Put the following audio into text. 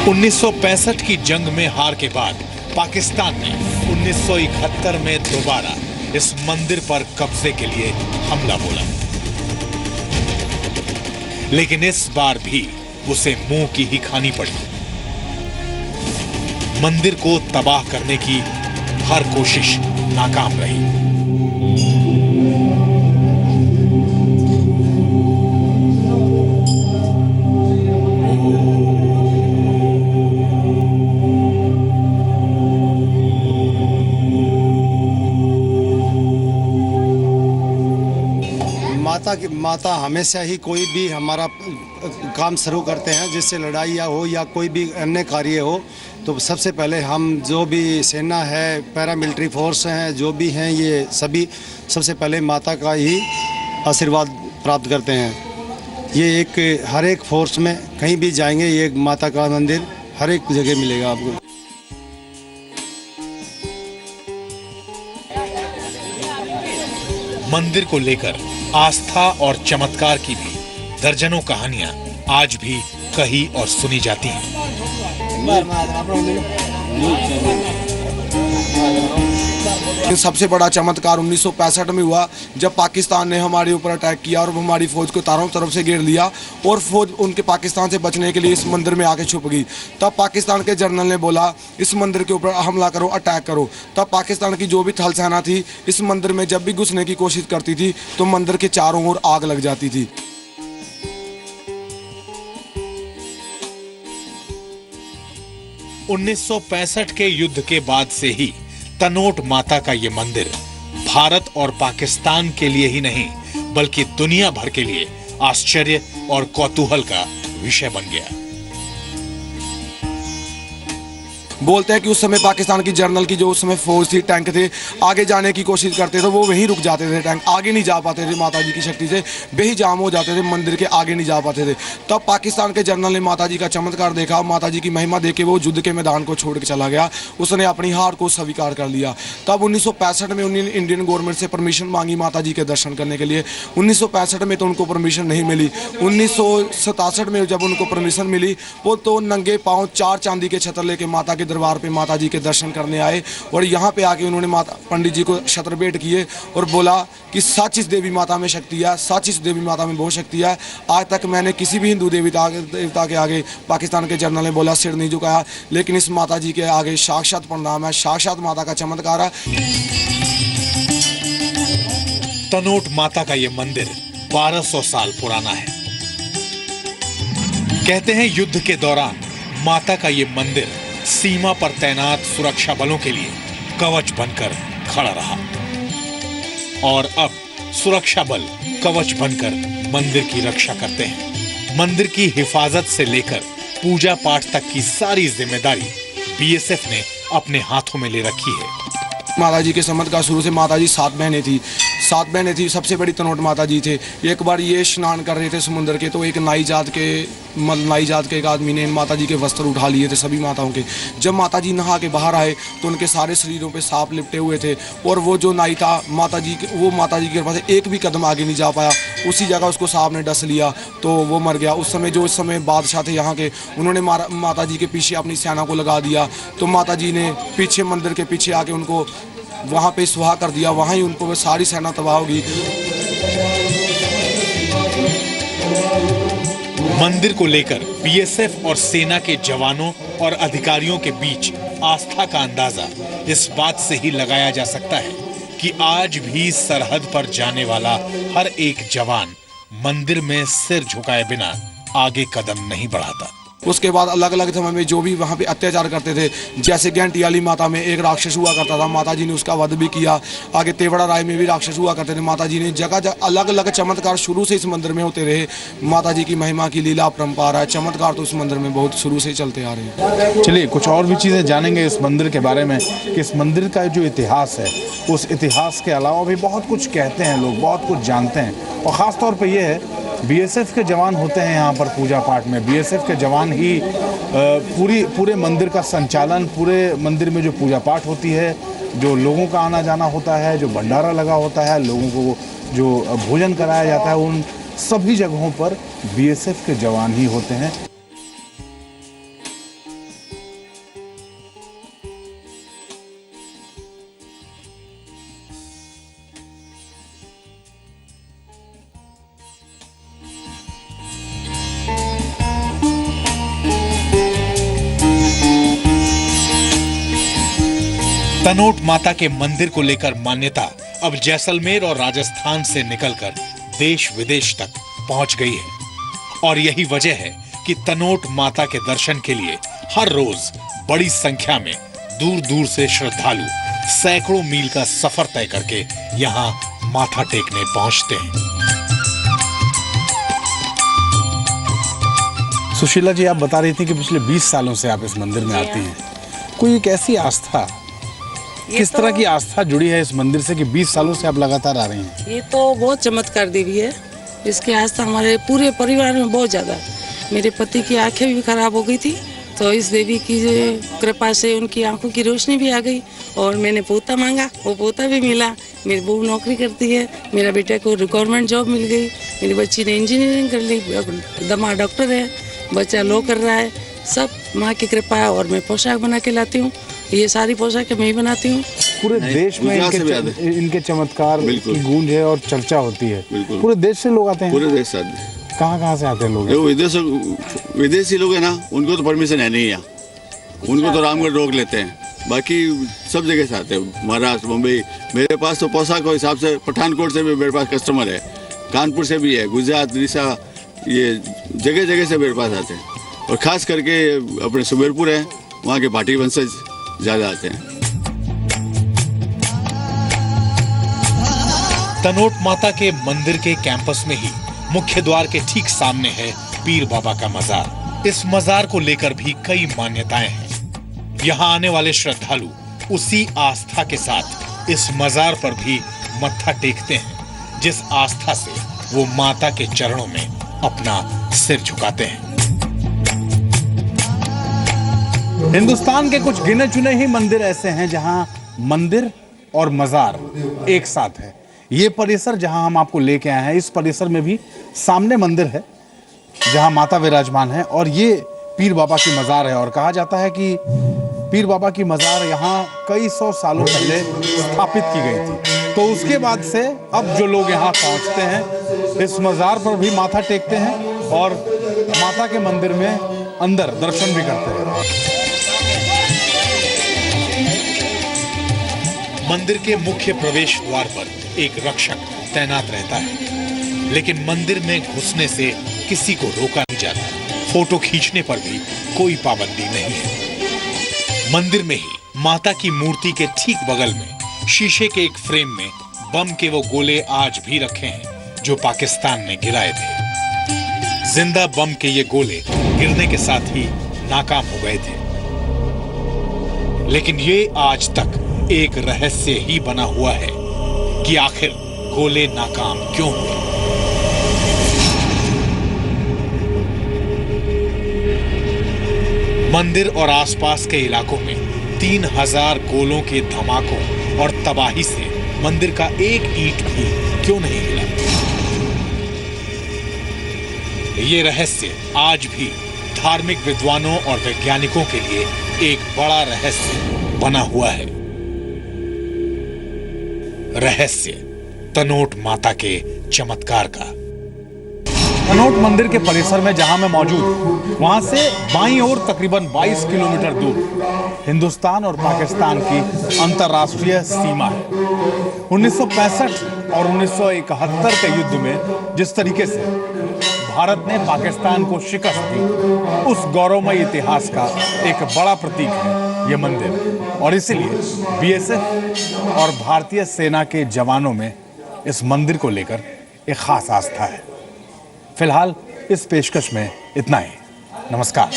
1965 की जंग में हार के बाद पाकिस्तान ने 1971 में दोबारा इस मंदिर पर कब्जे के लिए हमला बोला, लेकिन इस बार भी उसे मुंह की ही खानी पड़ी। मंदिर को तबाह करने की हर कोशिश नाकाम रही। माता हमेशा ही कोई भी हमारा काम शुरू करते हैं, जिससे लड़ाई हो या कोई भी अन्य कार्य हो, तो सबसे पहले हम जो भी सेना है, पैरामिलिट्री फोर्स हैं, जो भी हैं, ये सभी सबसे पहले माता का ही आशीर्वाद प्राप्त करते हैं। ये एक हर एक फोर्स में कहीं भी जाएंगे, ये माता का मंदिर हर एक जगह मिलेगा आपको। मंदिर को लेकर आस्था और चमत्कार की भी दर्जनों कहानियां आज भी कही और सुनी जाती हैं। सबसे बड़ा चमत्कार 1965 में हुआ, जब पाकिस्तान ने हमारे ऊपर अटैक किया और हमारी फौज को चारों तरफ से घेर लिया और फौज उनके पाकिस्तान से बचने के लिए इस मंदिर में आके छुप गई। तब पाकिस्तान के जनरल ने बोला इस मंदिर के ऊपर हमला करो, अटैक करो। तब पाकिस्तान की जो भी थल सेना थी इस मंदिर में जब भी घुसने की कोशिश करती थी तो मंदिर के चारों ओर आग लग जाती थी। उन्नीस 1965 के युद्ध के बाद से ही तनोट माता का ये मंदिर भारत और पाकिस्तान के लिए ही नहीं बल्कि दुनिया भर के लिए आश्चर्य और कौतूहल का विषय बन गया। बोलते हैं कि उस समय पाकिस्तान की जर्नल की जो उस समय फौज थी, टैंक थे, आगे जाने की कोशिश करते थे, वो वहीं रुक जाते थे। टैंक आगे नहीं जा पाते थे, माता जी की शक्ति से वही जाम हो जाते थे, मंदिर के आगे नहीं जा पाते थे। तब पाकिस्तान के जर्नल ने माता जी का चमत्कार देखा, माता जी की महिमा देख के वो युद्ध के मैदान को छोड़ के चला गया, उसने अपनी हार को स्वीकार कर लिया। तब 1965 में उन्होंने इंडियन गवर्नमेंट से परमिशन मांगी माता जी के दर्शन करने के लिए। 1965 में तो उनको परमिशन नहीं मिली। 1967 में जब उनको परमिशन मिली, वो तो नंगे पाँव 4 चांदी के छत्र लेके माता के दरबार पे माता जी के दर्शन करने आए और यहाँ पे आके उन्होंने माता पंडित जी को छत्र भेंट किए और बोला कि सच इस देवी माता में शक्ति है, सच इस देवी माता में बहुत शक्ति है। आज तक मैंने किसी भी हिंदू देवता के आगे, पाकिस्तान के जनरल ने बोला, सिर नहीं झुकाया, लेकिन इस माता जी के आगे साक्षात प्रणाम है, साक्षात माता का चमत्कार है। तनोट माता का ये मंदिर 1200 साल पुराना है। कहते हैं युद्ध के दौरान माता का ये मंदिर सीमा पर तैनात सुरक्षा बलों के लिए कवच बनकर खड़ा रहा और अब सुरक्षा बल कवच बनकर मंदिर की रक्षा करते हैं। मंदिर की हिफाजत से लेकर पूजा पाठ तक की सारी जिम्मेदारी बीएसएफ ने अपने हाथों में ले रखी है। माता जी के चमत्कार शुरू से माता जी 7 बहनें थी, सबसे बड़ी तनोट माता जी थे। एक बार ये स्नान कर रहे थे समुद्र के, तो एक नाई जात के एक आदमी ने माता जी के वस्त्र उठा लिए थे सभी माताओं के। जब माता जी नहा के बाहर आए तो उनके सारे शरीरों पे सांप लिपटे हुए थे और वो जो नाई था माता जी की कृपा से एक भी कदम आगे नहीं जा पाया, उसी जगह उसको सांप ने डस लिया तो वो मर गया। उस समय बादशाह थे यहाँ के, उन्होंने माता जी के पीछे अपनी सेना को लगा दिया, तो माता जी ने पीछे मंदिर के पीछे आके उनको वहाँ पे सुहा कर दिया, वहाँ ही उनको सारी सेना तबाह होगी। मंदिर को लेकर बीएसएफ और सेना के जवानों और अधिकारियों के बीच आस्था का अंदाजा इस बात से ही लगाया जा सकता है कि आज भी सरहद पर जाने वाला हर एक जवान मंदिर में सिर झुकाए बिना आगे कदम नहीं बढ़ाता। उसके बाद अलग अलग समय में जो भी वहाँ पे अत्याचार करते थे, जैसे गेंटियाली माता में एक राक्षस हुआ करता था, माता जी ने उसका वध भी किया। आगे तेवड़ा राय में भी राक्षस हुआ करते थे, माता जी ने जगह अलग अलग चमत्कार शुरू से इस मंदिर में होते रहे। माता जी की महिमा की लीला परंपरा है, चमत्कार तो इस मंदिर में बहुत शुरू से चलते आ रहे हैं। चलिए कुछ और भी चीज़ें जानेंगे इस मंदिर के बारे में कि इस मंदिर का जो इतिहास है, उस इतिहास के अलावा भी बहुत कुछ कहते हैं लोग, बहुत कुछ जानते हैं। और ख़ास तौर पर यह है बीएसएफ के जवान होते हैं यहाँ पर पूजा पाठ में। बीएसएफ के जवान ही पूरे मंदिर का संचालन, पूरे मंदिर में जो पूजा पाठ होती है, जो लोगों का आना जाना होता है, जो भंडारा लगा होता है, लोगों को जो भोजन कराया जाता है, उन सभी जगहों पर बीएसएफ के जवान ही होते हैं। तनोट माता के मंदिर को लेकर मान्यता अब जैसलमेर और राजस्थान से निकलकर देश विदेश तक पहुंच गई है और यही वजह है कि तनोट माता के दर्शन के लिए हर रोज बड़ी संख्या में दूर दूर से श्रद्धालु सैकड़ों मील का सफर तय करके यहाँ माथा टेकने पहुंचते हैं। सुशीला जी, आप बता रही थी कि पिछले 20 सालों से आप इस मंदिर में आती हैं। कोई एक ऐसी आस्था, किस तरह की आस्था जुड़ी है इस मंदिर से कि 20 सालों से आप लगातार आ रही हैं? ये तो बहुत चमत्कार देवी है, इसकी आस्था हमारे पूरे परिवार में बहुत ज़्यादा है। मेरे पति की आंखें भी खराब हो गई थी, तो इस देवी की कृपा से उनकी आंखों की रोशनी भी आ गई और मैंने पोता मांगा, वो पोता भी मिला। मेरी बहू नौकरी करती है, मेरा बेटा को गवर्नमेंट जॉब मिल गई, मेरी बच्ची ने इंजीनियरिंग कर ली, दामाद डॉक्टर है, बच्चा लॉ कर रहा है। सब माँ की कृपा है। और मैं पोशाक बना के लाती हूँ, ये सारी पोशाक मैं ही बनाती हूँ। पूरे देश में इनके चमत्कार की गूंज है और चर्चा होती है। पूरे देश से लोग आते हैं। पूरे देश से आते हैं। कहाँ से आते हैं लोग? विदेशी लोग है ना, उनको तो परमिशन है नहीं यहाँ, उनको तो रामगढ़ रोक लेते हैं। बाकी सब जगह से आते हैं, महाराष्ट्र, मुंबई। मेरे पास तो पोशाक के हिसाब से पठानकोट से भी मेरे पास कस्टमर है, कानपुर से भी है, गुजरात, उड़ीसा, ये जगह जगह से मेरे पास आते हैं। और खास करके अपने सुमेरपुर है, वहाँ के भाटी वंशज ज्यादा आते हैं। तनोट माता के मंदिर के कैंपस में ही मुख्य द्वार के ठीक सामने है पीर बाबा का मजार। इस मजार को लेकर भी कई मान्यताएं हैं। यहाँ आने वाले श्रद्धालु उसी आस्था के साथ इस मजार पर भी मत्था टेकते हैं, जिस आस्था से वो माता के चरणों में अपना सिर झुकाते हैं। हिंदुस्तान के कुछ गिने चुने ही मंदिर ऐसे हैं जहां मंदिर और मजार एक साथ है। ये परिसर जहां हम आपको लेके आए हैं, इस परिसर में भी सामने मंदिर है जहां माता विराजमान है और ये पीर बाबा की मजार है। और कहा जाता है कि पीर बाबा की मजार यहाँ कई सौ सालों पहले स्थापित की गई थी। तो उसके बाद से अब जो लोग यहाँ पहुँचते हैं, इस मजार पर भी माथा टेकते हैं और माता के मंदिर में अंदर दर्शन भी करते हैं। मंदिर के मुख्य प्रवेश द्वार पर एक रक्षक तैनात रहता है, लेकिन मंदिर में घुसने से किसी को रोका नहीं जाता। फोटो खींचने पर भी कोई पाबंदी नहीं है। मंदिर में ही माता की मूर्ति के ठीक बगल में शीशे के एक फ्रेम में बम के वो गोले आज भी रखे हैं जो पाकिस्तान ने गिराए थे। जिंदा बम के ये गोले गिरने के साथ ही नाकाम हो गए थे, लेकिन ये आज तक एक रहस्य ही बना हुआ है कि आखिर गोले नाकाम क्यों हुए। मंदिर और आसपास के इलाकों में 3000 गोलों के धमाकों और तबाही से मंदिर का एक ईंट भी क्यों नहीं हिला। ये रहस्य आज भी धार्मिक विद्वानों और वैज्ञानिकों के लिए एक बड़ा रहस्य बना हुआ है। रहस्य तनोट माता के चमत्कार का। तनोट मंदिर के परिसर में जहां मैं मौजूद हूं, वहां से बाईं ओर तकरीबन 22 किलोमीटर दूर हिंदुस्तान और पाकिस्तान की अंतर्राष्ट्रीय सीमा है। 1965 और 1971 के युद्ध में जिस तरीके से भारत ने पाकिस्तान को शिकस्त दी, उस गौरवमय इतिहास का एक बड़ा प्रतीक है ये मंदिर। और इसीलिए बीएसएफ और भारतीय सेना के जवानों में इस मंदिर को लेकर एक खास आस्था है। फिलहाल इस पेशकश में इतना ही। नमस्कार।